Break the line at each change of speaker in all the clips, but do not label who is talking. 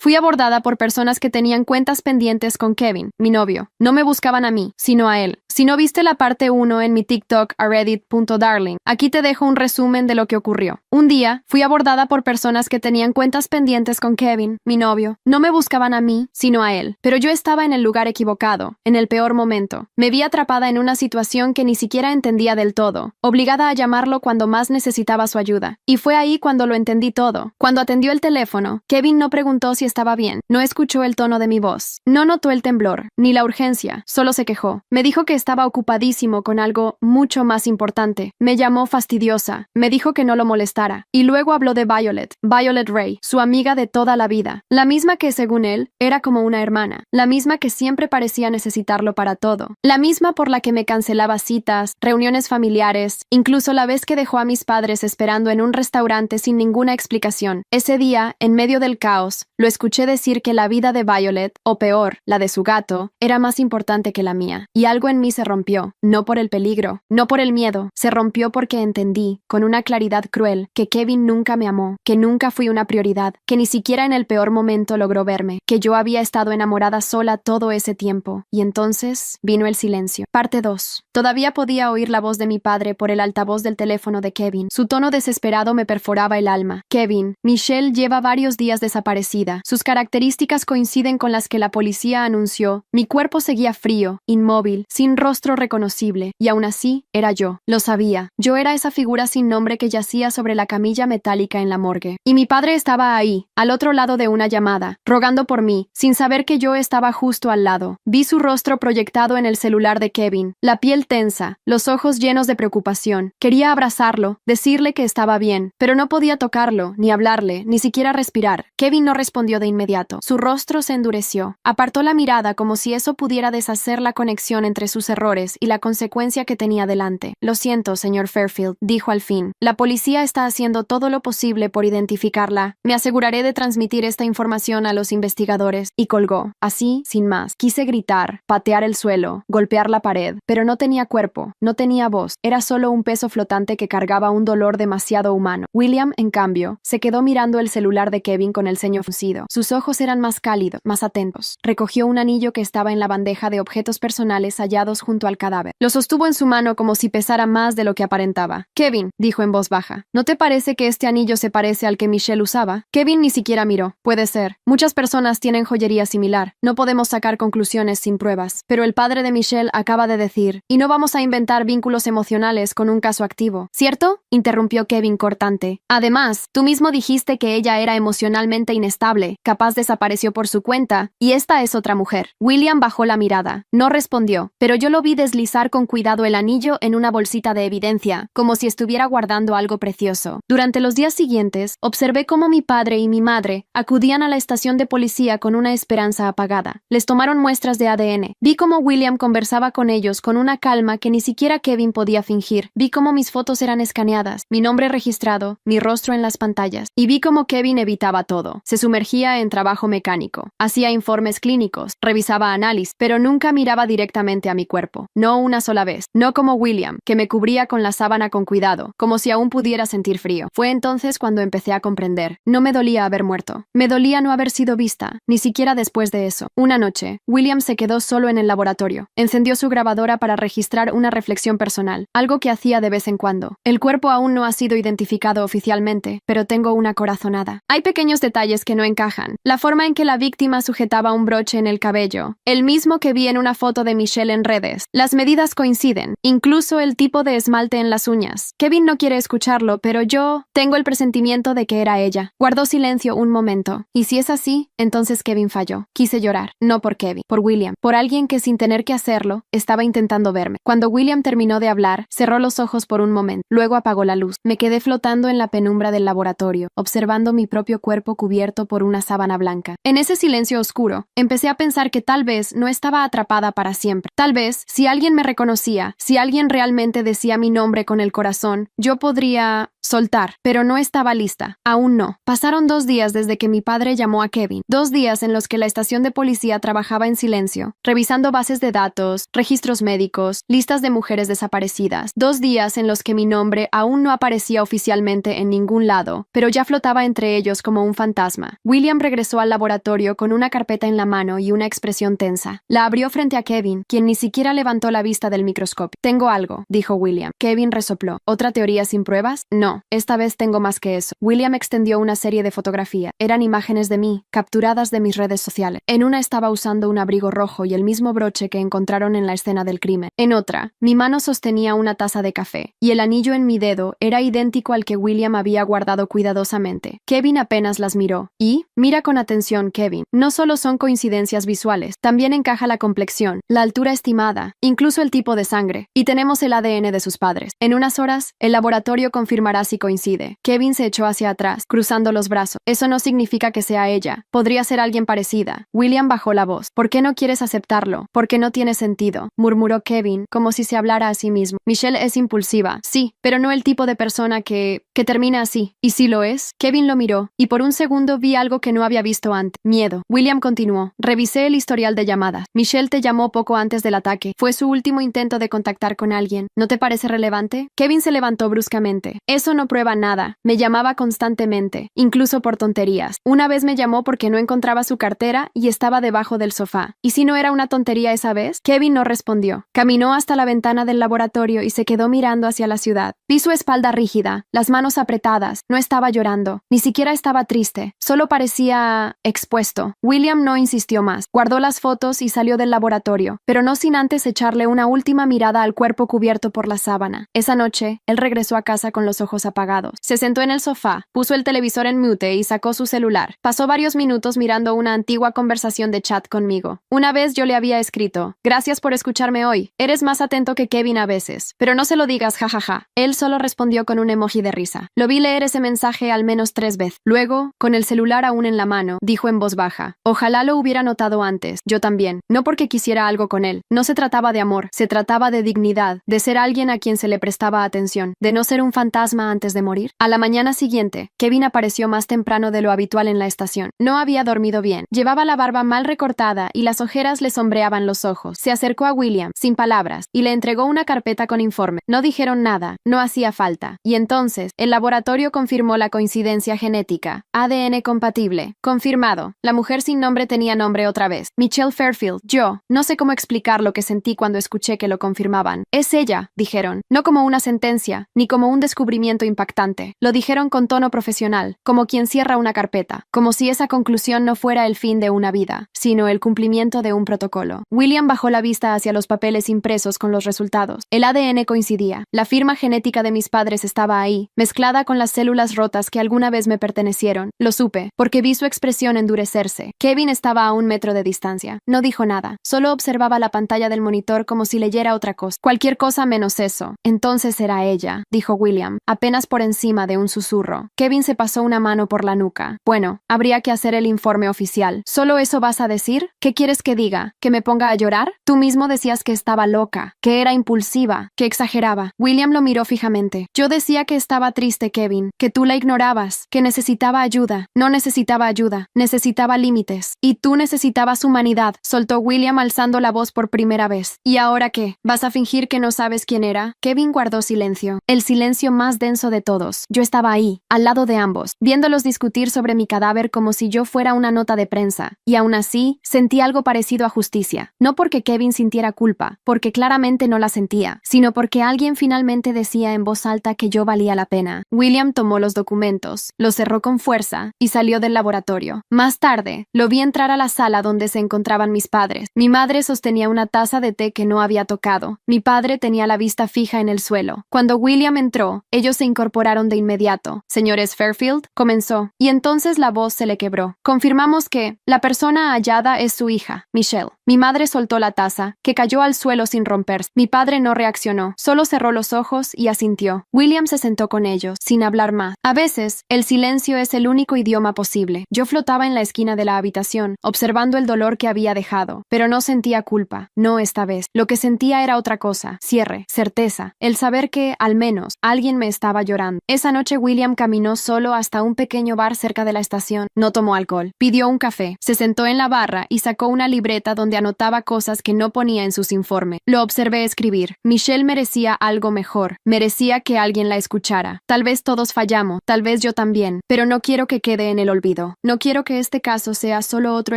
Fui abordada por personas que tenían cuentas pendientes con Kevin, mi novio. No me buscaban a mí, sino a él. Si no viste la parte 1 en mi TikTok a reddit.darling, aquí te dejo un resumen de lo que ocurrió. Un día, fui abordada por personas que tenían cuentas pendientes con Kevin, mi novio. No me buscaban a mí, sino a él. Pero yo estaba en el lugar equivocado, en el peor momento. Me vi atrapada en una situación que ni siquiera entendía del todo, obligada a llamarlo cuando más necesitaba su ayuda. Y fue ahí cuando lo entendí todo. Cuando atendió el teléfono, Kevin no preguntó si estaba bien, no escuchó el tono de mi voz, no notó el temblor, ni la urgencia, solo se quejó. Me dijo que estaba ocupadísimo con algo mucho más importante. Me llamó fastidiosa, me dijo que no lo molestara, y luego habló de Violet Ray, su amiga de toda la vida, la misma que, según él, era como una hermana, la misma que siempre parecía necesitarlo para todo, la misma por la que me cancelaba citas, reuniones familiares, incluso la vez que dejó a mis padres esperando en un restaurante sin ninguna explicación. Ese día, en medio del caos, lo escuché decir que la vida de Violet, o peor, la de su gato, era más importante que la mía, y algo en mí se rompió, no por el peligro, no por el miedo, se rompió porque entendí, con una claridad cruel, que Kevin nunca me amó, que nunca fui una prioridad, que ni siquiera en el peor momento logró verme, que yo había estado enamorada sola todo ese tiempo, y entonces vino el silencio. Parte 2. Todavía podía oír la voz de mi padre por el altavoz del teléfono de Kevin. Su tono desesperado me perforaba el alma. Kevin, Michelle lleva varios días desaparecida. Sus características coinciden con las que la policía anunció. Mi cuerpo seguía frío, inmóvil, sin rostro reconocible, y aún así era yo. Lo sabía. Yo era esa figura sin nombre que yacía sobre la camilla metálica en la morgue. Y mi padre estaba ahí, al otro lado de una llamada, rogando por mí, sin saber que yo estaba justo al lado. Vi su rostro proyectado en el celular de Kevin, la piel tensa, los ojos llenos de preocupación. Quería abrazarlo, decirle que estaba bien, pero no podía tocarlo, ni hablarle, ni siquiera respirar. Kevin no respondió de inmediato. Su rostro se endureció. Apartó la mirada como si eso pudiera deshacer la conexión entre sus errores y la consecuencia que tenía delante. Lo siento, señor Fairfield, dijo al fin. La policía está haciendo todo lo posible por identificarla. Me aseguraré de transmitir esta información a los investigadores. Y colgó. Así, sin más. Quise gritar, patear el suelo, golpear la pared, pero no tenía cuerpo, no tenía voz. Era solo un peso flotante que cargaba un dolor demasiado humano. William, en cambio, se quedó mirando el celular de Kevin con el ceño fruncido. Sus ojos eran más cálidos, más atentos. Recogió un anillo que estaba en la bandeja de objetos personales hallados junto al cadáver. Lo sostuvo en su mano como si pesara más de lo que aparentaba. Kevin, dijo en voz baja, ¿no te parece que este anillo se parece al que Michelle usaba? Kevin ni siquiera miró. Puede ser. Muchas personas tienen joyería similar. No podemos sacar conclusiones sin pruebas. Pero el padre de Michelle acaba de decir, y no vamos a inventar vínculos emocionales con un caso activo, ¿cierto? Interrumpió Kevin cortante. Además, tú mismo dijiste que ella era emocionalmente inestable, capaz desapareció por su cuenta, y esta es otra mujer. William bajó la mirada. No respondió, pero yo lo vi deslizar con cuidado el anillo en una bolsita de evidencia, como si estuviera guardando algo precioso. Durante los días siguientes, observé cómo mi padre y mi madre acudían a la estación de policía con una esperanza apagada. Les tomaron muestras de ADN. Vi cómo William conversaba con ellos con una calma que ni siquiera Kevin podía fingir. Vi cómo mis fotos eran escaneadas, mi nombre registrado, mi rostro en las pantallas. Y vi cómo Kevin evitaba todo. Se sumergía en trabajo mecánico. Hacía informes clínicos, revisaba análisis, pero nunca miraba directamente a mi cuerpo. No una sola vez. No como William, que me cubría con la sábana con cuidado, como si aún pudiera sentir frío. Fue entonces cuando empecé a comprender. No me dolía haber muerto. Me dolía no haber sido vista, ni siquiera después de eso. Una noche, William se quedó solo en el laboratorio. Encendió su grabadora para registrar una reflexión personal, algo que hacía de vez en cuando. El cuerpo aún no ha sido identificado oficialmente, pero tengo una corazonada. Hay pequeños detalles que no encajan. La forma en que la víctima sujetaba un broche en el cabello, el mismo que vi en una foto de Michelle en redes. Las medidas coinciden, incluso el tipo de esmalte en las uñas. Kevin no quiere escucharlo, pero yo tengo el presentimiento de que era ella. Guardó silencio un momento. Y si es así, entonces Kevin falló. Quise llorar, no por Kevin, por William, por alguien que sin tener que hacerlo, estaba intentando verme. Cuando William terminó de hablar, cerró los ojos por un momento, luego apagó la luz. Me quedé flotando en la penumbra del laboratorio, observando mi propio cuerpo cubierto por una sábana blanca. En ese silencio oscuro, empecé a pensar que tal vez no estaba atrapada para siempre. Tal vez vez, si alguien me reconocía, si alguien realmente decía mi nombre con el corazón, yo podría soltar, pero no estaba lista. Aún no. Pasaron 2 días desde que mi padre llamó a Kevin. 2 días en los que la estación de policía trabajaba en silencio, revisando bases de datos, registros médicos, listas de mujeres desaparecidas. 2 días en los que mi nombre aún no aparecía oficialmente en ningún lado, pero ya flotaba entre ellos como un fantasma. William regresó al laboratorio con una carpeta en la mano y una expresión tensa. La abrió frente a Kevin, quien ni siquiera levantó la vista del microscopio. «Tengo algo», dijo William. Kevin resopló. «¿Otra teoría sin pruebas?» «No. Esta vez tengo más que eso». William extendió una serie de fotografías. Eran imágenes de mí, capturadas de mis redes sociales. En una estaba usando un abrigo rojo y el mismo broche que encontraron en la escena del crimen. En otra, mi mano sostenía una taza de café, y el anillo en mi dedo era idéntico al que William había guardado cuidadosamente. Kevin apenas las miró. Y, mira con atención, Kevin, no solo son coincidencias visuales, también encaja la complexión, la altura estimada, incluso el tipo de sangre. Y tenemos el ADN de sus padres. En unas horas, el laboratorio confirmará si coincide. Kevin se echó hacia atrás, cruzando los brazos. Eso no significa que sea ella. Podría ser alguien parecida. William bajó la voz. ¿Por qué no quieres aceptarlo? Porque no tiene sentido, murmuró Kevin, como si se hablara a sí mismo. Michelle es impulsiva, sí, pero no el tipo de persona que termina así. ¿Y si lo es? Kevin lo miró, y por un segundo vi algo que no había visto antes. Miedo. William continuó. Revisé el historial de llamadas. Michelle te llamó poco antes del ataque. Fue su último intento de contactar con alguien. ¿No te parece relevante? Kevin se levantó bruscamente. Eso no prueba nada. Me llamaba constantemente, incluso por tonterías. Una vez me llamó porque no encontraba su cartera y estaba debajo del sofá. ¿Y si no era una tontería esa vez? Kevin no respondió. Caminó hasta la ventana del laboratorio y se quedó mirando hacia la ciudad. Vi su espalda rígida, las manos apretadas. No estaba llorando, ni siquiera estaba triste. Solo parecía expuesto. William no insistió más. Guardó las fotos y salió del laboratorio, pero no sin antes echarle una última mirada al cuerpo cubierto por la sábana. Esa noche, él regresó a casa con los ojos apagados. Se sentó en el sofá, puso el televisor en mute y sacó su celular. Pasó varios minutos mirando una antigua conversación de chat conmigo. Una vez yo le había escrito: «Gracias por escucharme hoy. Eres más atento que Kevin a veces. Pero no se lo digas, jajaja». Él solo respondió con un emoji de risa. Lo vi leer ese mensaje al menos 3 veces. Luego, con el celular aún en la mano, dijo en voz baja: «Ojalá lo hubiera notado antes. Yo también. No porque quisiera algo con él. No se trataba de amor. Se trataba de dignidad, de ser alguien a quien se le prestaba atención, de no ser un fantasma antes de morir». A la mañana siguiente, Kevin apareció más temprano de lo habitual en la estación. No había dormido bien. Llevaba la barba mal recortada y las ojeras le sombreaban los ojos. Se acercó a William, sin palabras, y le entregó una carpeta con informe. No dijeron nada. No hacía falta. Y entonces, el laboratorio confirmó la coincidencia genética. ADN compatible. Confirmado. La mujer sin nombre tenía nombre otra vez. Michelle Fairfield. Yo. No sé cómo explicar lo que sentí cuando escuché que lo confirmaban. «Es ella», dijeron. No como una sentencia, ni como un descubrimiento impactante. Lo dijeron con tono profesional, como quien cierra una carpeta. Como si esa conclusión no fuera el fin de una vida, sino el cumplimiento de un protocolo. William bajó la vista hacia los papeles impresos con los resultados. El ADN coincidía. La firma genética de mis padres estaba ahí, mezclada con las células rotas que alguna vez me pertenecieron. Lo supe, porque vi su expresión endurecerse. Kevin estaba a 1 metro de distancia. No dijo nada. Solo observaba la pantalla del monitor como si leyera otra cosa. Cualquier cosa menos eso. «Entonces era ella», dijo William, apenas por encima de un susurro. Kevin se pasó una mano por la nuca. «Bueno, habría que hacer el informe oficial. ¿Solo eso vas a decir? ¿Qué quieres que diga? ¿Que me ponga a llorar? Tú mismo decías que estaba loca, que era impulsiva, que exageraba». William lo miró fijamente. «Yo decía que estaba triste, Kevin, que tú la ignorabas, que necesitaba ayuda». «No necesitaba ayuda, necesitaba límites. Y tú necesitabas humanidad», soltó William alzando la voz por primera vez. «¿Y ahora qué? ¿Vas a fingir que no sabes quién era?» Kevin guardó silencio. El silencio más denso de todos. Yo estaba ahí, al lado de ambos, viéndolos discutir sobre mi cadáver como si yo fuera una nota de prensa. Y aún así, sentí algo parecido a justicia. No porque Kevin sintiera culpa, porque claramente no la sentía, sino porque alguien finalmente decía en voz alta que yo valía la pena. William tomó los documentos, los cerró con fuerza y salió del laboratorio. Más tarde, lo vi entrar a la sala donde se encontraban mis padres. Mi madre sostenía una taza de té que no había tocado. Mi padre tenía la vista fija en el suelo. Cuando William entró, ellos se incorporaron de inmediato. «Señores Fairfield», comenzó, y entonces la voz se le quebró. «Confirmamos que la persona hallada es su hija, Michelle». Mi madre soltó la taza, que cayó al suelo sin romperse. Mi padre no reaccionó, solo cerró los ojos y asintió. William se sentó con ellos, sin hablar más. A veces, el silencio es el único idioma posible. Yo flotaba en la esquina de la habitación, observando el dolor que había dejado, pero no sentía culpa, no esta vez. Lo que sentía era otra cosa, cierre, certeza, el saber que, al menos, alguien me estaba llorando. Esa noche William caminó solo hasta un pequeño bar cerca de la estación. No tomó alcohol. Pidió un café, se sentó en la barra y sacó una libreta donde anotaba cosas que no ponía en sus informes. Lo observé escribir. Michelle merecía algo mejor, merecía que alguien la escuchara. Tal vez todos fallamos, tal vez yo también, pero no quiero que quede en el olvido. No quiero que este caso sea solo otro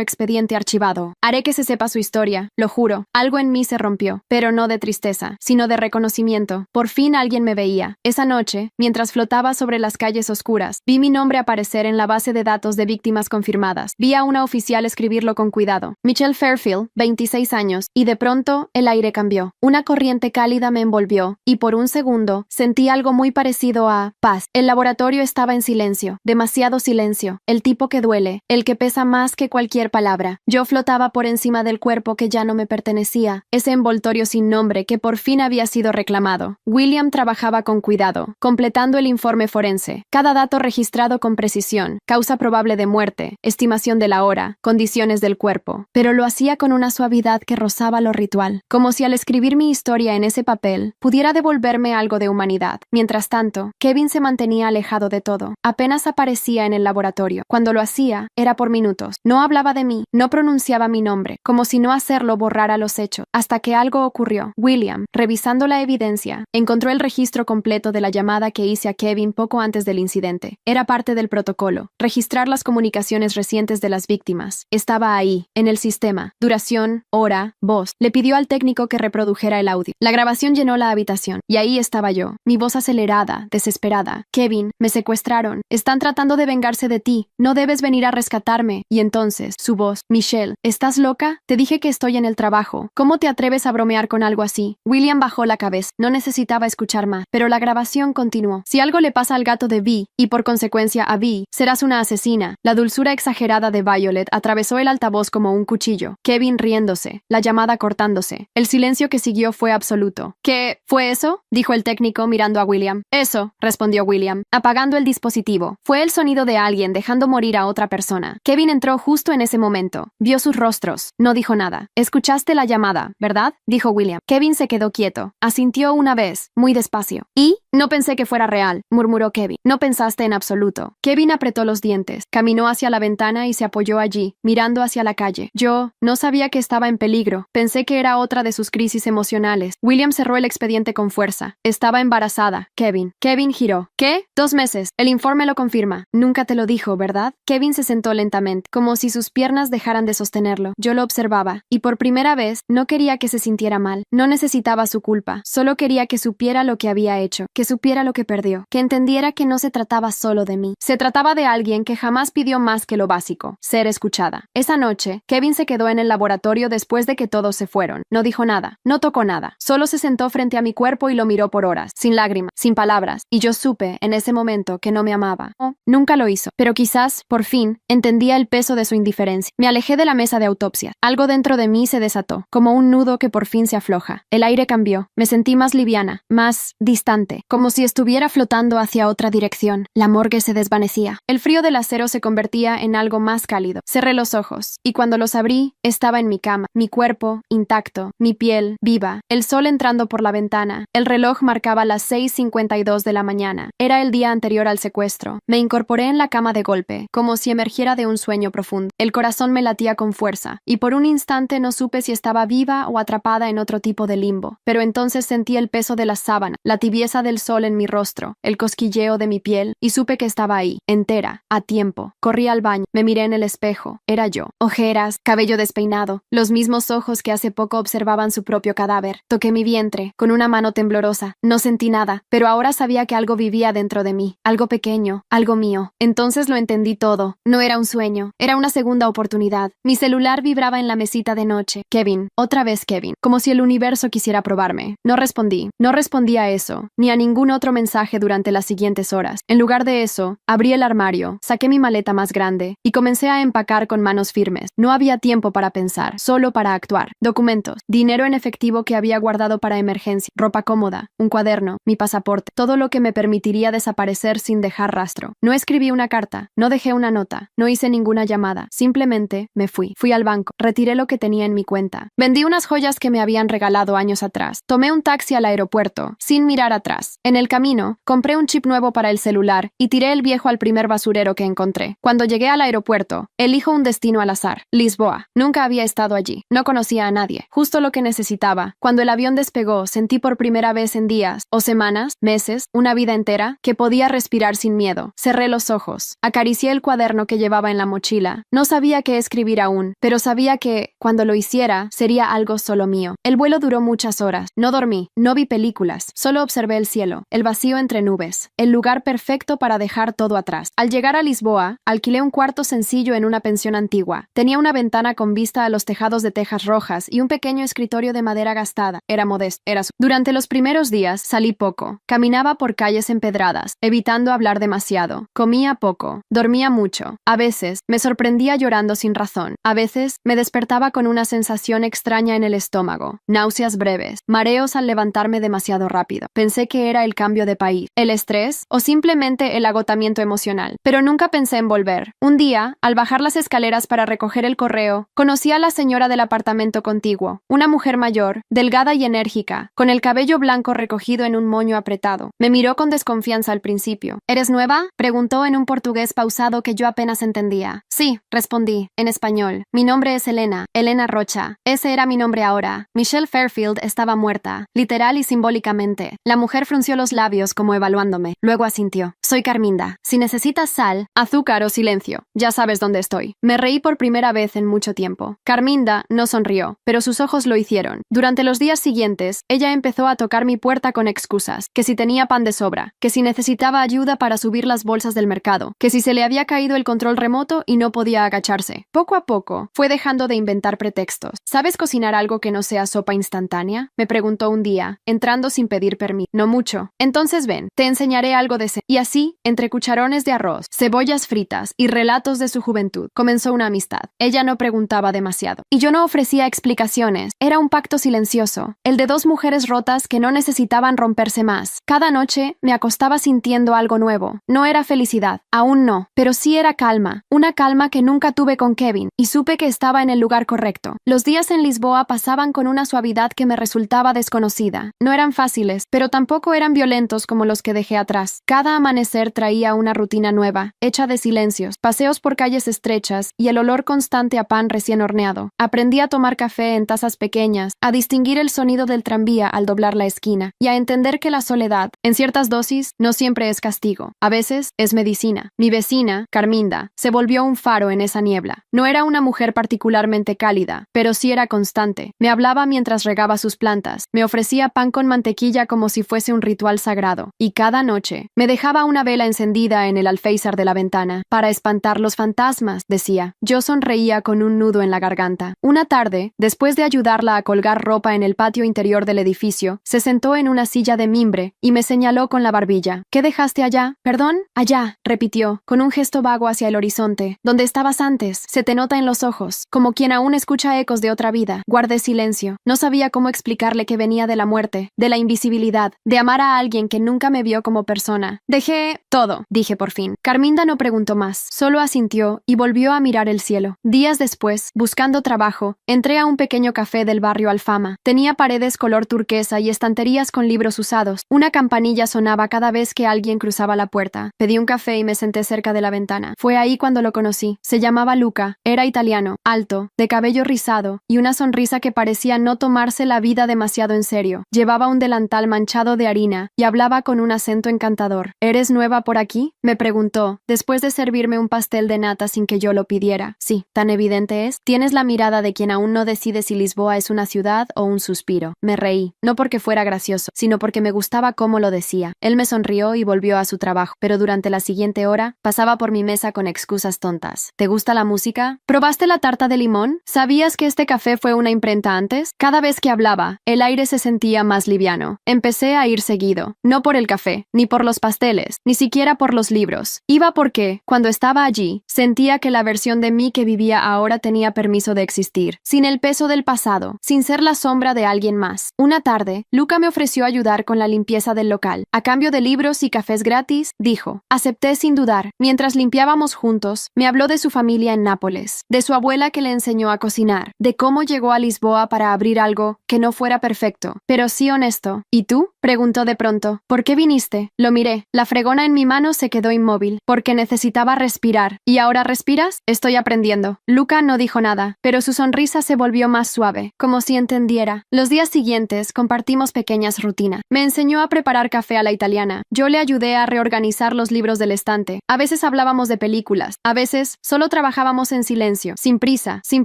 expediente archivado. Haré que se sepa su historia, lo juro. Algo en mí se rompió, pero no de tristeza, sino de reconocimiento. Por fin alguien me veía. Esa noche, mientras flotaba sobre las calles oscuras, vi mi nombre aparecer en la base de datos de víctimas confirmadas. Vi a una oficial escribirlo con cuidado. Michelle Fairfield, 26 años, y de pronto el aire cambió. Una corriente cálida me envolvió, y por un segundo sentí algo muy parecido a paz. El laboratorio estaba en silencio, demasiado silencio, el tipo que duele, el que pesa más que cualquier palabra. Yo flotaba por encima del cuerpo que ya no me pertenecía, ese envoltorio sin nombre que por fin había sido reclamado. William trabajaba con cuidado, completando el informe forense. Cada dato registrado con precisión, causa probable de muerte, estimación de la hora, condiciones del cuerpo. Pero lo hacía con una suavidad que rozaba lo ritual, como si al escribir mi historia en ese papel pudiera devolverme algo de humanidad. Mientras tanto, Kevin se mantenía alejado de todo. Apenas aparecía en el laboratorio. Cuando lo hacía, era por minutos. No hablaba de mí, no pronunciaba mi nombre, como si no hacerlo borrara los hechos. Hasta que algo ocurrió. William, revisando la evidencia, encontró el registro completo de la llamada que hice a Kevin poco antes del incidente. Era parte del protocolo. Registrar las comunicaciones recientes de las víctimas. Estaba ahí, en el sistema. Duración, hora, voz. Le pidió al técnico que reprodujera el audio. La grabación llenó la habitación, y ahí estaba yo, mi voz acelerada, desesperada. Kevin, me secuestraron. Están tratando de vengarse de ti. No debes venir a rescatarme. Y entonces, su voz. Michelle, ¿estás loca? Te dije que estoy en el trabajo. ¿Cómo te atreves a bromear con algo así? William bajó la cabeza. No necesitaba escuchar más. Pero la grabación continuó. Si algo le pasa al gato de Vi, y por consecuencia a Vi, serás una asesina. La dulzura exagerada de Violet atravesó el altavoz como un cuchillo. Kevin riéndose. La llamada cortándose. El silencio que siguió fue absoluto. ¿Qué fue eso? Dijo el técnico mirando a William. Eso, respondió William, apagando el dispositivo. Fue el sonido de alguien dejando morir a otra persona. Kevin entró justo en ese momento. Vio sus rostros. No dijo nada. Escuchaste la llamada, ¿verdad? Dijo William. Kevin se quedó quieto. Asintió una vez, muy despacio. ¿Y? No pensé que fuera real, murmuró Kevin. No pensaste en absoluto. Kevin apretó los dientes. Caminó hacia la ventana y se apoyó allí, mirando hacia la calle. Yo no sabía que estaba en peligro. Pensé que era otra de sus crisis emocionales. William cerró el expediente con fuerza. Estaba embarazada. Kevin. Kevin giró. ¿Qué? 2 meses. El informe lo confirma. Nunca te lo dijo, ¿verdad? Kevin se sentó lentamente, como si sus piernas dejaran de sostenerlo. Yo lo observaba, y por primera vez no quería que se sintiera mal. No necesitaba su culpa. Solo quería que supiera lo que había hecho, que supiera lo que perdió, que entendiera que no se trataba solo de mí. Se trataba de alguien que jamás pidió más que lo básico, ser escuchada. Esa noche, Kevin se quedó en el laboratorio después de que todos se fueron. No dijo nada, no tocó nada. Solo se sentó frente a mi cuerpo y lo miró por horas, sin lágrimas, sin palabras, y yo supe en ese momento que no me amaba. No, nunca lo hizo, pero quizás, por fin, entendía el peso de su indiferencia. Me alejé de la mesa de autopsia. Algo dentro de mí se desató, como un nudo que por fin se afloja. El aire cambió. Me sentí más liviana, más distante, como si estuviera flotando hacia otra dirección. La morgue se desvanecía. El frío del acero se convertía en algo más cálido. Cerré los ojos, y cuando los abrí, estaba en mi cama, mi cuerpo intacto, mi piel viva, el sol entrando por la ventana. El reloj marcaba las 6:52 de la mañana. Era el día anterior al secuestro. Me incorporé en la cama de golpe, como si emergiera de un sueño profundo. El corazón me latía con fuerza, y por un instante no supe si estaba viva o atrapada en otro tipo de limbo. Pero entonces sentí el peso de la sábana, la tibieza del sol en mi rostro, el cosquilleo de mi piel, y supe que estaba ahí, entera, a tiempo. Corrí al baño, me miré en el espejo. Era yo. Ojeras, cabello despeinado, los mismos ojos que hace poco observaban su propio cadáver. Toqué mi vientre, con una mano temblorosa. No sentí nada, pero ahora sabía que algo vivía dentro de mí, algo pequeño, algo mío. Entonces lo entendí todo. No era un sueño, era una segunda oportunidad. Mi celular vibraba en la mesita de noche. Kevin, otra vez Kevin, como si el universo quisiera probarme. No respondí. No respondí a eso, ni a ningún otro mensaje durante las siguientes horas. En lugar de eso, abrí el armario, saqué mi maleta más grande y comencé a empacar con manos firmes. No había tiempo para pensar. pensar, solo para actuar. Documentos, dinero en efectivo que había guardado para emergencia, ropa cómoda, un cuaderno, mi pasaporte, todo lo que me permitiría desaparecer sin dejar rastro. No escribí una carta, no dejé una nota, no hice ninguna llamada, simplemente me fui. Fui al banco, retiré lo que tenía en mi cuenta. Vendí unas joyas que me habían regalado años atrás. Tomé un taxi al aeropuerto, sin mirar atrás. En el camino, compré un chip nuevo para el celular y tiré el viejo al primer basurero que encontré. Cuando llegué al aeropuerto, elijo un destino al azar. Lisboa. Nunca había estado allí. No conocía a nadie. Justo lo que necesitaba. Cuando el avión despegó, sentí por primera vez en días, o semanas, meses, una vida entera, que podía respirar sin miedo. Cerré los ojos. Acaricié el cuaderno que llevaba en la mochila. No sabía qué escribir aún, pero sabía que, cuando lo hiciera, sería algo solo mío. El vuelo duró muchas horas. No dormí, no vi películas, solo observé el cielo, el vacío entre nubes, el lugar perfecto para dejar todo atrás. Al llegar a Lisboa, alquilé un cuarto sencillo en una pensión antigua. Tenía una ventana con vista a los tejados de tejas rojas y un pequeño escritorio de madera gastada. Era modesto, Durante los primeros días salí poco. Caminaba por calles empedradas, evitando hablar demasiado. Comía poco. Dormía mucho. A veces me sorprendía llorando sin razón. A veces me despertaba con una sensación extraña en el estómago. Náuseas breves. Mareos al levantarme demasiado rápido. Pensé que era el cambio de país, el estrés o simplemente el agotamiento emocional. Pero nunca pensé en volver. Un día, al bajar las escaleras para recoger el correo, conocí a la señora del apartamento contiguo, una mujer mayor, delgada y enérgica, con el cabello blanco recogido en un moño apretado. Me miró con desconfianza al principio. ¿Eres nueva?, preguntó en un portugués pausado que yo apenas entendía. Sí, respondí, en español. Mi nombre es Elena, Elena Rocha. Ese era mi nombre ahora. Michelle Fairfield estaba muerta, literal y simbólicamente. La mujer frunció los labios como evaluándome. Luego asintió. Soy Carminda. Si necesitas sal, azúcar o silencio, ya sabes dónde estoy. Me reí por primera vez en mucho tiempo. Carminda no sonrió, pero sus ojos lo hicieron. Durante los días siguientes, ella empezó a tocar mi puerta con excusas, que si tenía pan de sobra, que si necesitaba ayuda para subir las bolsas del mercado, que si se le había caído el control remoto y no podía agacharse. Poco a poco, fue dejando de inventar pretextos. ¿Sabes cocinar algo que no sea sopa instantánea?, me preguntó un día, entrando sin pedir permiso. No mucho. Entonces ven, te enseñaré algo de Y así, entre cucharones de arroz, cebollas fritas y relatos de su juventud, comenzó una amistad. Ella no preguntaba demasiado. Y yo no ofrecía explicaciones. Era un pacto silencioso, el de dos mujeres rotas que no necesitaban romperse más. Cada noche me acostaba sintiendo algo nuevo. No era felicidad, aún no, pero sí era calma. Una calma que nunca tuve con Kevin, y supe que estaba en el lugar correcto. Los días en Lisboa pasaban con una suavidad que me resultaba desconocida. No eran fáciles, pero tampoco eran violentos como los que dejé atrás. Cada amanecer traía una rutina nueva, hecha de silencios, paseos por calles estrechas y el olor constante a pan recién horneado. Aprendí a tomar café en tazas pequeñas, a distinguir el sonido del tranvía al doblar la esquina, y a entender que la soledad, en ciertas dosis, no siempre es castigo. A veces es medicina. Mi vecina, Carminda, se volvió un faro en esa niebla. No era una mujer particularmente cálida, pero sí era constante. Me hablaba mientras regaba sus plantas, me ofrecía pan con mantequilla como si fuese un ritual sagrado, y cada noche me dejaba una vela encendida en el alféizar de la ventana. Para espantar los fantasmas, decía. Yo sonreía con un nudo en la garganta. Una tarde, después de ayudarla a colgar ropa en el patio interior del edificio, se sentó en una silla de mimbre y me señaló con la barbilla. ¿Qué dejaste allá? ¿Perdón? Allá, repitió, con un gesto vago hacia el horizonte. ¿Dónde estabas antes? Se te nota en los ojos, como quien aún escucha ecos de otra vida. Guardé silencio. No sabía cómo explicarle que venía de la muerte, de la invisibilidad, de amar a alguien que nunca me vio como persona. Dejé todo, dije por fin. Carminda no preguntó más, solo asintió y volvió a mirar el cielo. Días después, buscando trabajo, entré a un pequeño café del barrio Alfama. Tenía paredes color turquesa y estanterías con libros usados. Una campanilla sonaba cada vez que alguien cruzaba la puerta. Pedí un café y me senté cerca de la ventana. Fue ahí cuando lo conocí. Se llamaba Luca. Era italiano, alto, de cabello rizado y una sonrisa que parecía no tomarse la vida demasiado en serio. Llevaba un delantal manchado de harina y hablaba con un acento encantador. ¿Eres nueva por aquí?, me preguntó, después de servirme un pastel de nata sin que yo lo pidiera. Sí, tan evidente es. Tienes la mirada de quien aún no decide si Lisboa es una ciudad o un suspiro. Me reí, no porque fuera gracioso, sino porque me gustaba cómo lo decía. Él me sonrió y volvió a su trabajo, pero durante la siguiente hora pasaba por mi mesa con excusas tontas. notas. ¿Te gusta la música? ¿Probaste la tarta de limón? ¿Sabías que este café fue una imprenta antes? Cada vez que hablaba, el aire se sentía más liviano. Empecé a ir seguido, no por el café, ni por los pasteles, ni siquiera por los libros. Iba porque, cuando estaba allí, sentía que la versión de mí que vivía ahora tenía permiso de existir, sin el peso del pasado, sin ser la sombra de alguien más. Una tarde, Luca me ofreció ayudar con la limpieza del local. A cambio de libros y cafés gratis, dijo. Acepté sin dudar. Mientras limpiábamos juntos, me habló de su familia en Nápoles, de su abuela que le enseñó a cocinar, de cómo llegó a Lisboa para abrir algo que no fuera perfecto, pero sí honesto. ¿Y tú? Preguntó de pronto. ¿Por qué viniste? Lo miré. La fregona en mi mano se quedó inmóvil, porque necesitaba respirar. ¿Y ahora respiras? Estoy aprendiendo. Luca no dijo nada, pero su sonrisa se volvió más suave, como si entendiera. Los días siguientes compartimos pequeñas rutinas. Me enseñó a preparar café a la italiana. Yo le ayudé a reorganizar los libros del estante. A veces hablábamos de películas. A veces solo trabajábamos en silencio, sin prisa, sin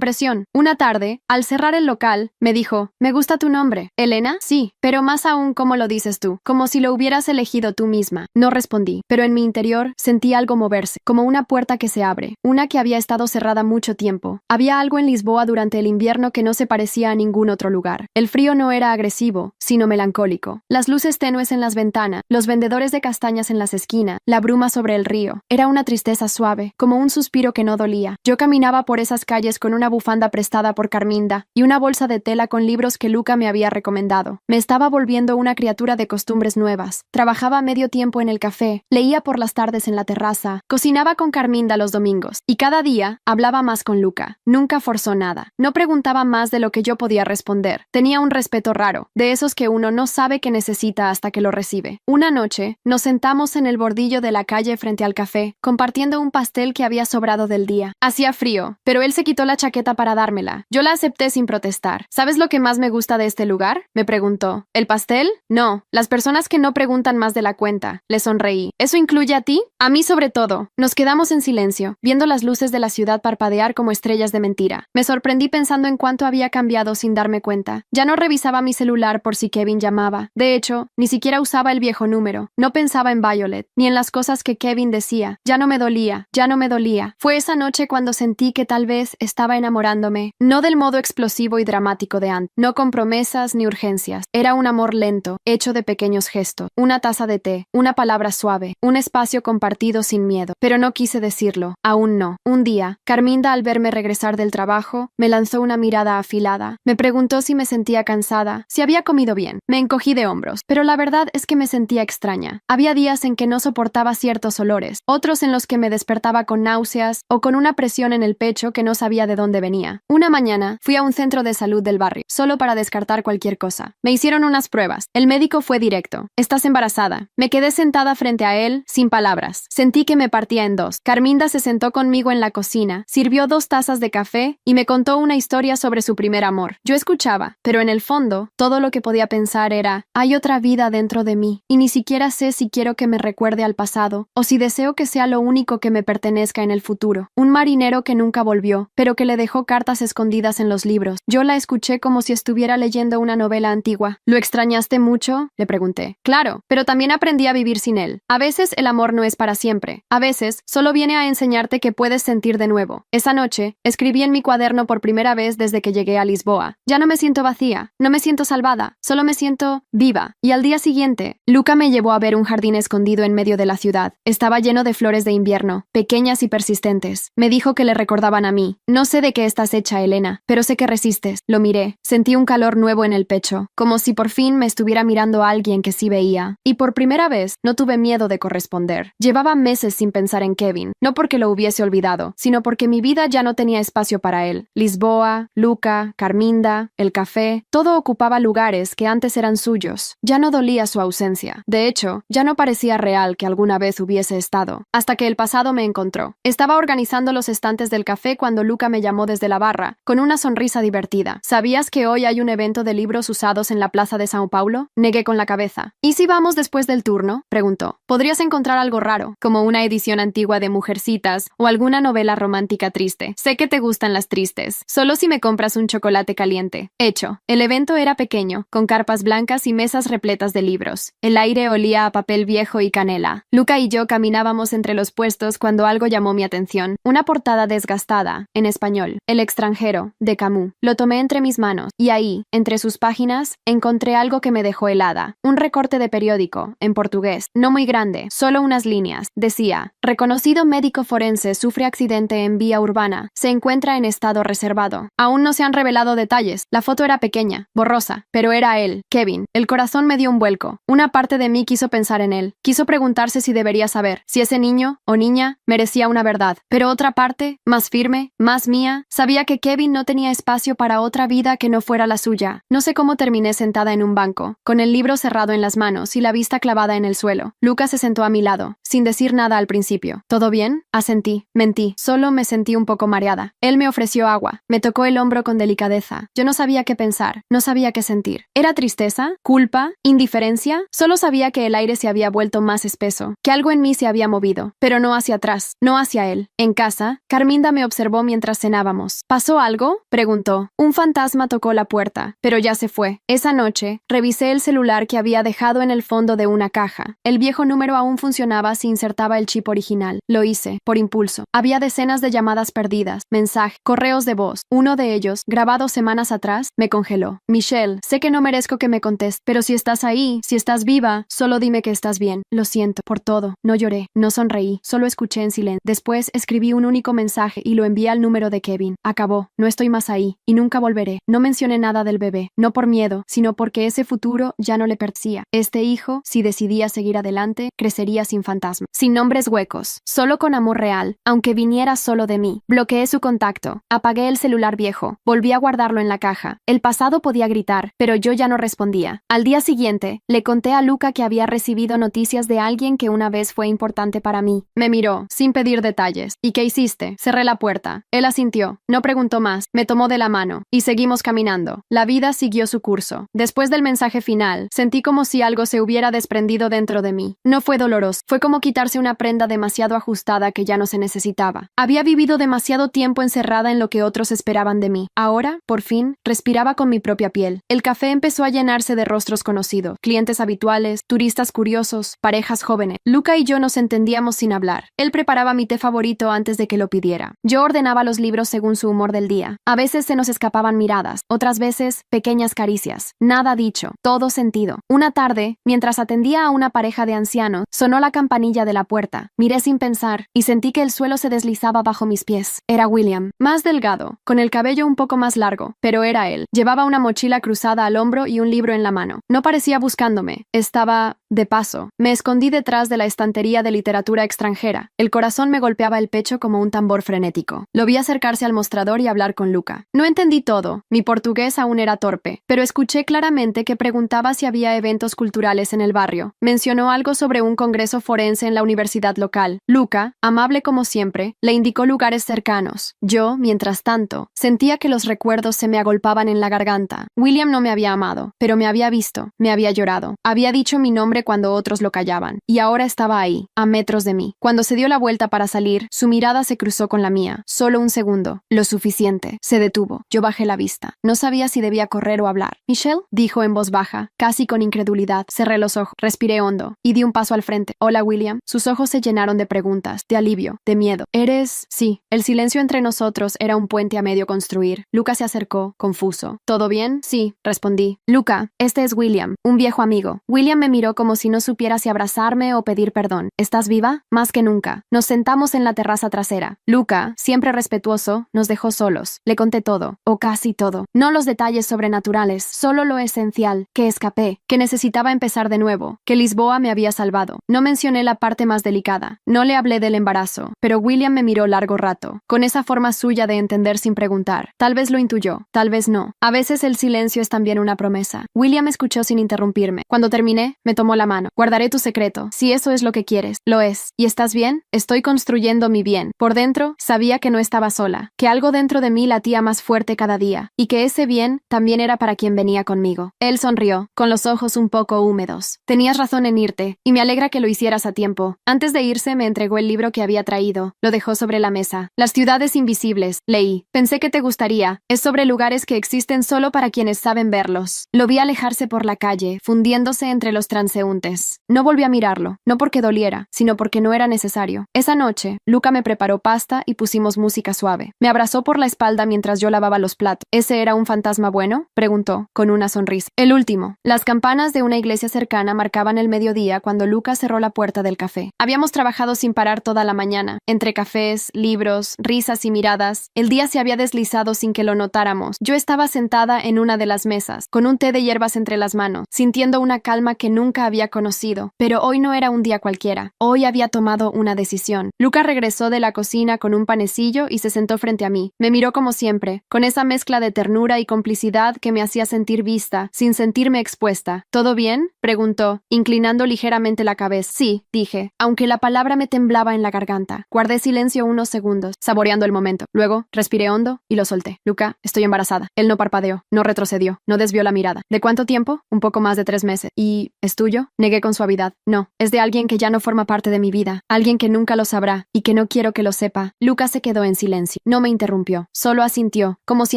presión. Una tarde, al cerrar el local, me dijo, «Me gusta tu nombre». ¿Elena? Sí, pero más aún cómo lo dices tú, como si lo hubieras elegido tú misma. No respondí, pero en mi interior sentí algo moverse, como una puerta que se abre, una que había estado cerrada mucho tiempo. Había algo en Lisboa durante el invierno que no se parecía a ningún otro lugar. El frío no era agresivo, sino melancólico. Las luces tenues en las ventanas, los vendedores de castañas en las esquinas, la bruma sobre el río. Era una tristeza suave, como un suspiro que no dolía. Yo caminaba por esas calles con una bufanda prestada por Carminda y una bolsa de tela con libros que Luca me había recomendado. Me estaba volviendo una criatura de costumbres nuevas. Trabajaba medio tiempo en el café, leía por las tardes en la terraza, cocinaba con Carminda los domingos, y cada día hablaba más con Luca. Nunca forzó nada. No preguntaba más de lo que yo podía responder. Tenía un respeto raro, de esos que uno no sabe que necesita hasta que lo recibe. Una noche, nos sentamos en el bordillo de la calle frente al café, compartiendo un pastel que había sobrado del día. Hacía frío, pero él se quitó la chaqueta para dármela. Yo la acepté sin protestar. ¿Sabes lo que más me gusta de este lugar?, me preguntó. ¿El pastel? No, las personas que no preguntan más de la cuenta. Le sonreí. ¿Eso incluye a ti? A mí sobre todo. Nos quedamos en silencio, viendo las luces de la ciudad parpadear como estrellas de mentira. Me sorprendí pensando en cuánto había cambiado sin darme cuenta. Ya no revisaba mi celular por si Kevin llamaba. De hecho, ni siquiera usaba el viejo número. No pensaba en Violet, ni en las cosas que Kevin decía. Ya no me dolía, ya no me dolía. Fue esa noche cuando sentí que tal vez estaba enamorándome, no del modo explosivo y dramático de antes, no con promesas ni urgencias. Era un amor lento, hecho de pequeños gestos, una taza de té, una palabra suave, un espacio compartido sin miedo. Pero no quise decirlo, aún no. Un día, Carminda, al verme regresar del trabajo, me lanzó una mirada afilada. Me preguntó si me sentía cansada, si había comido bien. Me encogí de hombros, pero la verdad es que me sentía extraña. Había días en que no soportaba ciertos olores, otros en los que me despertaba con náuseas o con una presión en el pecho que no sabía de dónde venía. Una mañana, fui a un centro de salud del barrio, solo para descartar cualquier cosa. Me hicieron unas pruebas. El médico fue directo. «Estás embarazada». Me quedé sentada frente a él, sin palabras. Sentí que me partía en dos. Carminda se sentó conmigo en la cocina, sirvió 2 tazas de café y me contó una historia sobre su primer amor. Yo escuchaba, pero en el fondo, todo lo que podía pensar era, hay otra vida dentro de mí, y ni siquiera sé si quiero que me recuerde al pasado, o si deseo que sea lo único que me pertenezca en el futuro. Un marinero que nunca volvió, pero que le dejó cartas escondidas en los libros. Yo la escuché como si estuviera leyendo una novela antigua. ¿Lo extrañaste mucho?, le pregunté. Claro, pero también aprendí a vivir sin él. A veces el amor no es para siempre. A veces solo viene a enseñarte que puedes sentir de nuevo. Esa noche, escribí en mi cuaderno por primera vez desde que llegué a Lisboa. Ya no me siento vacía, no me siento salvada, solo me siento viva. Y al día siguiente, Luca me llevó a ver un jardín escondido en medio de la ciudad. Estaba lleno de flores de invierno, pequeñas y persistentes. Me dijo que le recordaban a mí. No sé de qué estás hecha, Elena, pero sé que resistes. Lo miré. Sentí un calor nuevo en el pecho, como si por fin me estuviera mirando a alguien que sí veía. Y por primera vez, no tuve miedo de corresponder. Llevaba meses sin pensar en Kevin, no porque lo hubiese olvidado, sino porque mi vida ya no tenía espacio para él. Lisboa, Luca, Carminda, el café, todo ocupaba lugares que antes eran suyos. Ya no dolía su ausencia. De hecho, ya no parecía real que alguna vez hubiese estado. Hasta que el pasado me encontró. Estaba organizando los estantes del café cuando Luca me llamó desde la barra, con una sonrisa divertida. ¿Sabías que hoy hay un evento de libros usados en la plaza de São Paulo? Negué con la cabeza. ¿Y si vamos después del turno?, preguntó. Podrías encontrar algo raro, como una edición antigua de Mujercitas o alguna novela romántica triste. Sé que te gustan las tristes. Solo si me compras un chocolate caliente. Hecho. El evento era pequeño, con carpas blancas y mesas repletas de libros. El aire olía a papel viejo y canela. Luca y yo caminábamos entre los puestos cuando algo llamó mi atención. atención. Una portada desgastada, en español, El extranjero, de Camus. Lo tomé entre mis manos, y ahí, entre sus páginas, encontré algo que me dejó helada. Un recorte de periódico, en portugués, no muy grande, solo unas líneas. Decía: reconocido médico forense sufre accidente en vía urbana. Se encuentra en estado reservado. Aún no se han revelado detalles. La foto era pequeña, borrosa, pero era él, Kevin. El corazón me dio un vuelco. Una parte de mí quiso pensar en él. Quiso preguntarse si debería saber, si ese niño o niña merecía una verdad. Pero otra parte, más firme, más mía, sabía que Kevin no tenía espacio para otra vida que no fuera la suya. No sé cómo terminé sentada en un banco, con el libro cerrado en las manos y la vista clavada en el suelo. Lucas se sentó a mi lado, sin decir nada al principio. ¿Todo bien? Asentí. Mentí. Solo me sentí un poco mareada. Él me ofreció agua. Me tocó el hombro con delicadeza. Yo no sabía qué pensar. No sabía qué sentir. ¿Era tristeza? ¿Culpa? ¿Indiferencia? Solo sabía que el aire se había vuelto más espeso, que algo en mí se había movido, pero no hacia atrás, no hacia él. En casa, Carminda me observó mientras cenábamos. ¿Pasó algo?, preguntó. Un fantasma tocó la puerta, pero ya se fue. Esa noche, revisé el celular que había dejado en el fondo de una caja. El viejo número aún funcionaba si insertaba el chip original. Lo hice, por impulso. Había decenas de llamadas perdidas, mensajes, correos de voz. Uno de ellos, grabado semanas atrás, me congeló. Michelle, sé que no merezco que me contestes, pero si estás ahí, si estás viva, solo dime que estás bien. Lo siento por todo. No lloré, no sonreí, solo escuché en silencio. Después escribí un único mensaje y lo envié al número de Kevin. Acabó, no estoy más ahí, y nunca volveré. No mencioné nada del bebé, no por miedo, sino porque ese futuro ya no le pertenecía. Este hijo, si decidía seguir adelante, crecería sin fantasma, sin nombres huecos, solo con amor real, aunque viniera solo de mí. Bloqueé su contacto, apagué el celular viejo, volví a guardarlo en la caja. El pasado podía gritar, pero yo ya no respondía. Al día siguiente, le conté a Luca que había recibido noticias de alguien que una vez fue importante para mí. Me miró, sin pedir detalles. ¿Y qué hiciste? Cerré la puerta. Él asintió. No preguntó más. Me tomó de la mano. Y seguimos caminando. La vida siguió su curso. Después del mensaje final, sentí como si algo se hubiera desprendido dentro de mí. No fue doloroso. Fue como quitarse una prenda demasiado ajustada que ya no se necesitaba. Había vivido demasiado tiempo encerrada en lo que otros esperaban de mí. Ahora, por fin, respiraba con mi propia piel. El café empezó a llenarse de rostros conocidos, clientes habituales, turistas curiosos, parejas jóvenes. Luca y yo nos entendíamos sin hablar. Él preparaba mi té favorito antes de que lo pidiera. Yo ordenaba los libros según su humor del día. A veces se nos escapaban miradas, otras veces pequeñas caricias. Nada dicho, todo sentido. Una tarde, mientras atendía a una pareja de ancianos, sonó la campanilla de la puerta. Miré sin pensar y sentí que el suelo se deslizaba bajo mis pies. Era William, más delgado, con el cabello un poco más largo, pero era él. Llevaba una mochila cruzada al hombro y un libro en la mano. No parecía buscándome. Estaba de paso. Me escondí detrás de la estantería de literatura extranjera. El corazón me golpeaba el pecho como un tambor frenético. Lo vi acercarse al mostrador y hablar con Luca. No entendí todo. Mi portugués aún era torpe, pero escuché claramente que preguntaba si había eventos culturales en el barrio. Mencionó algo sobre un congreso forense en la universidad local. Luca, amable como siempre, le indicó lugares cercanos. Yo, mientras tanto, sentía que los recuerdos se me agolpaban en la garganta. William no me había amado, pero me había visto, me había llorado. Había dicho mi nombre cuando otros lo callaban, y ahora estaba ahí, a metros de mí. Cuando se dio la vuelta para salir, su mirada se cruzó con la mía. Solo un segundo. Lo suficiente. Se detuvo. Yo bajé la vista. No sabía si debía correr o hablar. «¿Michelle?», dijo en voz baja, casi con incredulidad. Cerré los ojos, respiré hondo, y di un paso al frente. «Hola, William». Sus ojos se llenaron de preguntas, de alivio, de miedo. «¿Eres...?» «Sí». El silencio entre nosotros era un puente a medio construir. Luca se acercó, confuso. «¿Todo bien?» «Sí», respondí. «Luca, este es William, un viejo amigo». William me miró como si no supiera si abrazarme o pedir perdón. «¿Estás viva?» «Más que nunca». Nos sentamos en la terraza trasera. Luca, siempre respetuoso, nos dejó solos. Le conté todo, o casi todo. No los detalles sobrenaturales, solo lo esencial, que escapé, que necesitaba empezar de nuevo, que Lisboa me había salvado. No mencioné la parte más delicada. No le hablé del embarazo, pero William me miró largo rato, con esa forma suya de entender sin preguntar. Tal vez lo intuyó, tal vez no. A veces el silencio es también una promesa. William escuchó sin interrumpirme. Cuando terminé, me tomó la mano. «Guardaré tu secreto, si eso es lo que quieres». «Lo es. ¿Y estás bien?» «Estoy construyendo mi bien». Por dentro, sabía que no estaba sola, que algo dentro de mí latía más fuerte cada día, y que ese bien también era para quien venía conmigo. Él sonrió, con los ojos un poco húmedos. «Tenías razón en irte, y me alegra que lo hicieras a tiempo». Antes de irse, me entregó el libro que había traído. Lo dejó sobre la mesa. «Las ciudades invisibles», leí. «Pensé que te gustaría. Es sobre lugares que existen solo para quienes saben verlos». Lo vi alejarse por la calle, fundiéndose entre los transeúntes. No volví a mirarlo, no porque doliera, sino porque no era necesario. Esa noche, Luca me preparó pasta y pusimos música suave. Me abrazó por la espalda mientras yo lavaba los platos. ¿Ese era un fantasma bueno?, preguntó, con una sonrisa. El último. Las campanas de una iglesia cercana marcaban el mediodía cuando Luca cerró la puerta del café. Habíamos trabajado sin parar toda la mañana. Entre cafés, libros, risas y miradas, el día se había deslizado sin que lo notáramos. Yo estaba sentada en una de las mesas, con un té de hierbas entre las manos, sintiendo una calma que nunca había conocido. Pero hoy no era un día cualquiera. Hoy había tomado una decisión. Luca regresó de la cocina con un panecillo y se sentó frente a mí. Me miró como siempre, con esa mezcla de ternura y complicidad que me hacía sentir vista, sin sentirme expuesta. ¿Todo bien?, preguntó, inclinando ligeramente la cabeza. Sí, dije, aunque la palabra me temblaba en la garganta. Guardé silencio unos segundos, saboreando el momento. Luego, respiré hondo y lo solté. Luca, estoy embarazada. Él no parpadeó, no retrocedió, no desvió la mirada. ¿De cuánto tiempo? Un poco más de 3 meses. ¿Y es tuyo? Negué con suavidad. No, es de alguien que ya no forma parte de mi vida, alguien que nunca lo sabrá y que no quiero que lo sepa. Luca se quedó en silencio. No me interrumpió, solo asintió, como si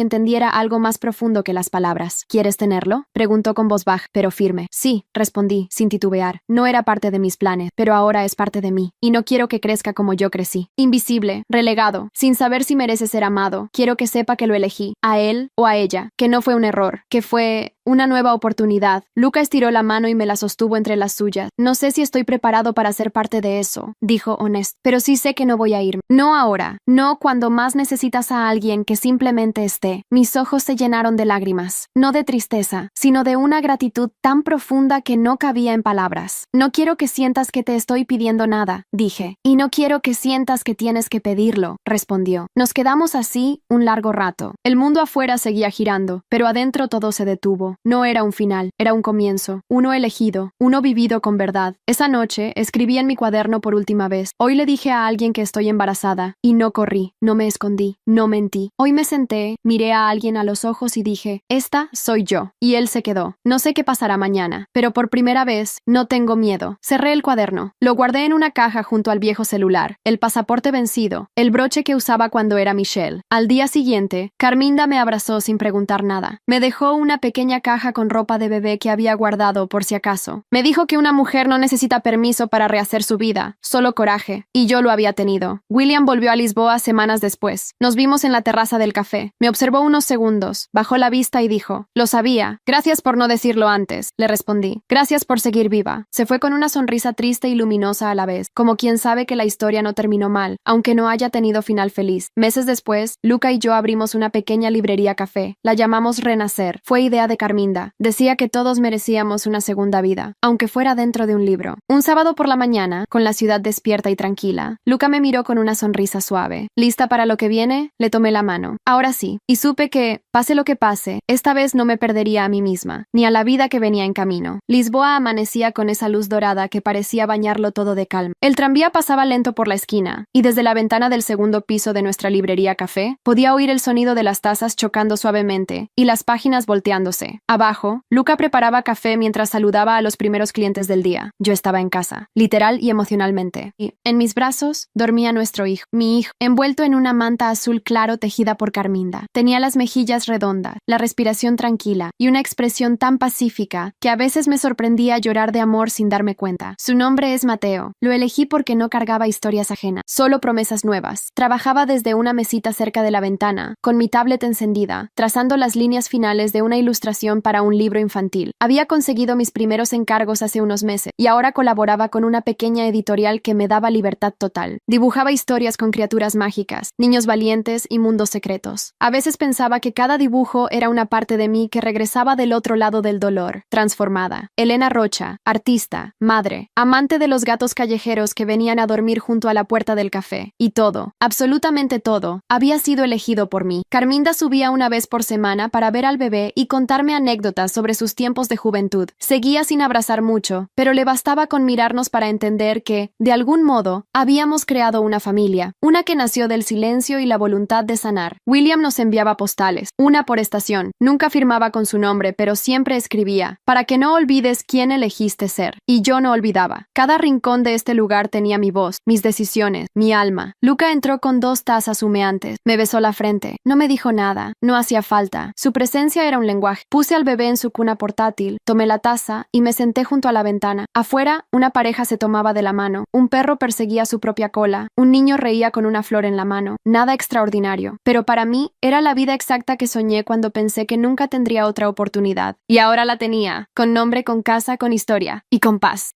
entendiera algo más profundo que las palabras. ¿Quieres tenerlo?, preguntó con voz baja, pero firme. Sí, respondí, sin titubear. No era parte de mis planes, pero ahora es parte de mí, y no quiero que crezca como yo crecí. Invisible, relegado, sin saber si merece ser amado. Quiero que sepa que lo elegí, a él o a ella, que no fue un error, que fue una nueva oportunidad. Luca estiró la mano y me la sostuvo entre las suyas. No sé si estoy preparado para ser parte de eso, dijo honesto, pero sí sé que no voy a irme. No ahora, no cuando más necesitas a alguien que simplemente esté. Mis ojos se llenaron de lágrimas, no de tristeza, sino de una gratitud tan profunda que no cabía en palabras. No quiero que sientas que te estoy pidiendo nada, dije, y no quiero que sientas que tienes que pedirlo, respondió. Nos quedamos así un largo rato. El mundo afuera seguía girando, pero adentro todo se detuvo. No era un final, era un comienzo, uno elegido, uno vivido con verdad. Esa noche escribí en mi cuaderno por última vez. Hoy le dije a alguien que estoy embarazada, y no corrí, no me escondí, no mentí. Hoy me senté, miré a alguien a los ojos y dije, esta soy yo. Y él se quedó. No sé qué pasará mañana, pero por primera vez no tengo miedo. Cerré el cuaderno. Lo guardé en una caja junto al viejo celular, el pasaporte vencido, el broche que usaba cuando era Michelle. Al día siguiente, Carminda me abrazó sin preguntar nada. Me dejó una pequeña caja con ropa de bebé que había guardado por si acaso. Me dijo que una mujer no necesita permiso para rehacer su vida, solo coraje, y yo lo había tenido. William volvió a Lisboa semanas después. Nos vimos en la terraza del café. Me observó unos segundos, bajó la vista y dijo, lo sabía. Gracias por no decirlo antes, le respondí. Gracias por seguir viva. Se fue con una sonrisa triste y luminosa a la vez, como quien sabe que la historia no terminó mal, aunque no haya tenido final feliz. Meses después, Luca y yo abrimos una pequeña librería café. La llamamos Renacer. Fue idea de Carminda. Decía que todos merecíamos una segunda vida, aunque fuera dentro de un libro. Un sábado por la mañana, con la ciudad despierta y tranquila, Luca me miró con una sonrisa suave. ¿Lista para lo que viene? Le tomé la mano. Ahora sí, y supe que, pase lo que pase, esta vez no me perdería a mí misma, ni a la vida que venía en camino. Lisboa amanecía con esa luz dorada que parecía bañarlo todo de calma. El tranvía pasaba lento por la esquina, y desde la ventana del segundo piso de nuestra librería café, podía oír el sonido de las tazas chocando suavemente, y las páginas volteándose. Abajo, Luca preparaba café mientras saludaba a los primeros clientes del día. Yo estaba en casa, literal y emocionalmente. Y en mis brazos dormía nuestro hijo, mi hijo, envuelto en una manta azul claro tejida por Carminda. Tenía las mejillas redondas, la respiración tranquila y una expresión tan pacífica que a veces me sorprendía llorar de amor sin darme cuenta. Su nombre es Mateo. Lo elegí porque no cargaba historias ajenas, solo promesas nuevas. Trabajaba desde una mesita cerca de la ventana, con mi tablet encendida, trazando las líneas finales de una ilustración para un libro infantil. Había conseguido mis primeros encargos hace unos meses y ahora colaboraba con una pequeña editorial que me daba libertad total. Dibujaba historias con criaturas mágicas, niños valientes y mundos secretos. A veces pensaba que cada dibujo era una parte de mí que regresaba del otro lado del dolor, transformada. Elena Rocha, artista, madre, amante de los gatos callejeros que venían a dormir junto a la puerta del café. Y todo, absolutamente todo, había sido elegido por mí. Carminda subía una vez por semana para ver al bebé y contarme anécdotas sobre sus tiempos de juventud. Seguía sin abrazar mucho, pero le bastaba con mirarnos para entender que, de algún modo, habíamos creado una familia, una que nació del silencio y la voluntad de sanar. William nos enviaba postales, una por estación. Nunca firmaba con su nombre, pero siempre escribía, para que no olvides quién elegiste ser. Y yo no olvidaba. Cada rincón de este lugar tenía mi voz, mis decisiones, mi alma. Luca entró con 2 tazas humeantes. Me besó la frente. No me dijo nada. No hacía falta. Su presencia era un lenguaje. Puse al bebé en su cuna portátil, tomé la taza y me senté junto a la ventana. Afuera, una pareja se tomaba de la mano, un perro perseguía su propia cola, un niño reía con una flor en la mano. Nada extraordinario, pero para mí era la vida exacta que soñé cuando pensé que nunca tendría otra oportunidad. Y ahora la tenía, con nombre, con casa, con historia y con paz.